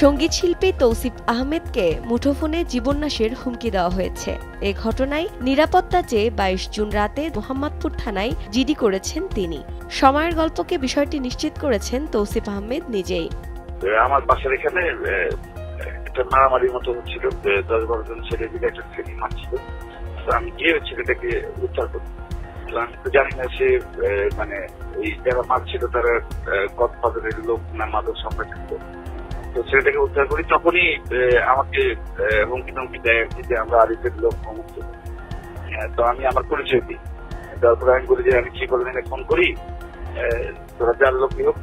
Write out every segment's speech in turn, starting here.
সঙ্গীত শিল্পী তৌসিফ আহমেদকে মুঠোফোনে জীবননাশের হুমকি দেওয়া হয়েছে। এ ঘটনায় নিরাপত্তা চেয়ে 22 জুন রাতে মোহাম্মদপুর থানায় জিডি করেছেন তিনি। সময়ের গল্পকে বিষয়টি নিশ্চিত করেছেন তৌসিফ আহমেদ নিজেই। আমার বাসার এখানে একটা মারামারির মতো হচ্ছিল, 10-12 জন ছেলে মিলে একটা ছেলে মারছিল। তো আমি গিয়ে ছেলেটাকে উদ্ধার করি। আমি তো জানি না সে মানে ওই যারা মারছিল তারা গদফাদারের লোক না মাদক সম্পর্কিত। তো ছেলেটাকে উদ্ধার করি, তখনই আমাকে হুমকি টুমকি দেয় যে আমরা আরিফের লোক সমস্ত। তো আমি আমার পরিচয় দিই, তারপরে আমি বলি যে আমি কি করলেন ফোন করি, তোরা যার লোকই হোক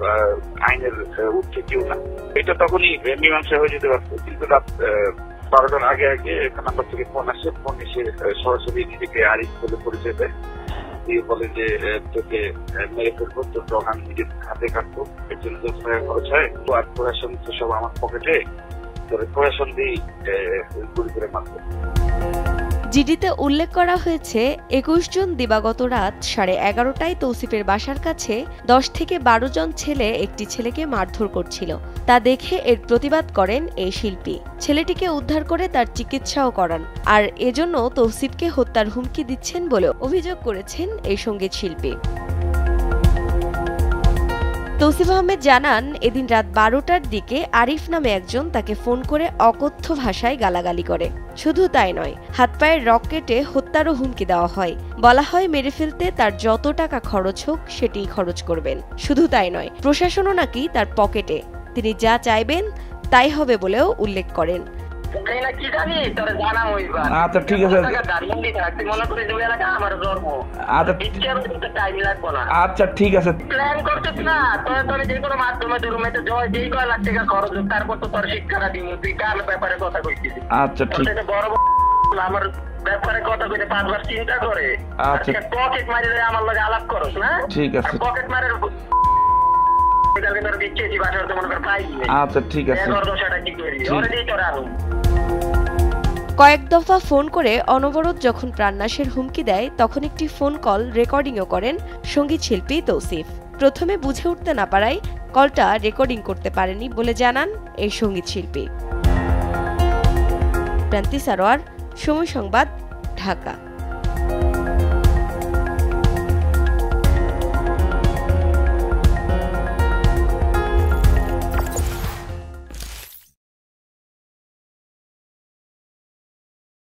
আইনের উঠছে কেউ না। এটা তখনই মীমাংসা হয়ে যেতে পারতো, কিন্তু রাত 12টার আগে একটা নাম্বার থেকে ফোন আসে। ফোন এসে সরাসরি নিজেকে আরিফ বলে পরিচয় দেয়, দিয়ে বলে যে তোকে মেরে ফেলবো, তোর ডগ আমি নিজের হাতে কাটবো, এর জন্য 10 টাকা খরচ হয়। তো আর প্রশাসন তো সব আমার পকেটে, তোর প্রশাসন দিয়েই গুলি করে মারবো। জিডিতে উল্লেখ করা হয়েছে 21 জুন দিবাগত রাত 11:30টায় তৌসিফের বাসার কাছে 10 থেকে 12 জন ছেলে একটি ছেলেকে মারধর করছিল। তা দেখে এর প্রতিবাদ করেন এই শিল্পী। ছেলেটিকে উদ্ধার করে তার চিকিৎসাও করান, আর এজন্য তৌসিফকে হত্যার হুমকি দিচ্ছেন বলে অভিযোগ করেছেন এই সঙ্গীত শিল্পী। তৌসিফ আহমেদ জানান, এদিন রাত 12টার দিকে আরিফ নামে একজন তাকে ফোন করে অকথ্য ভাষায় গালাগালি করে। শুধু তাই নয়, হাত পায়ের রক কেটে হত্যারও হুমকি দেওয়া হয়। বলা হয় মেরে ফেলতে তার যত টাকা খরচ হোক সেটিই খরচ করবেন। শুধু তাই নয়, প্রশাসনও নাকি তার পকেটে, তিনি যা চাইবেন তাই হবে বলেও উল্লেখ করেন। আচ্ছা ঠিক আছে, আচ্ছা ঠিক আছে, প্ল্যান করছিস না তোর যে কোনো মাধ্যমে যেই কয় লাখ টাকা খরচ হোক তারপর তো তোর শিক্ষাটা দিব। তুই কার ব্যাপারে কথা কইছিস? আচ্ছা ঠিক আছে, বড় আমার ব্যাপারে কথা কইতে 5 বার চিন্তা করে আচ্ছা পকেট মারি আমার লগে আলাপ করস না? ঠিক আছে, পকেট মারার আচ্ছা ঠিক আছে। কয়েক দফা ফোন করে অনবরত যখন প্রাণনাশের হুমকি দেয়, তখন একটি ফোন কল রেকর্ডিংও করেন সঙ্গীত শিল্পী তৌসিফ। প্রথমে বুঝে উঠতে না পারায় কলটা রেকর্ডিং করতে পারেনি বলে জানান এই সঙ্গীত শিল্পী। প্রান্তি সারোয়ার, সময় সংবাদ, ঢাকা।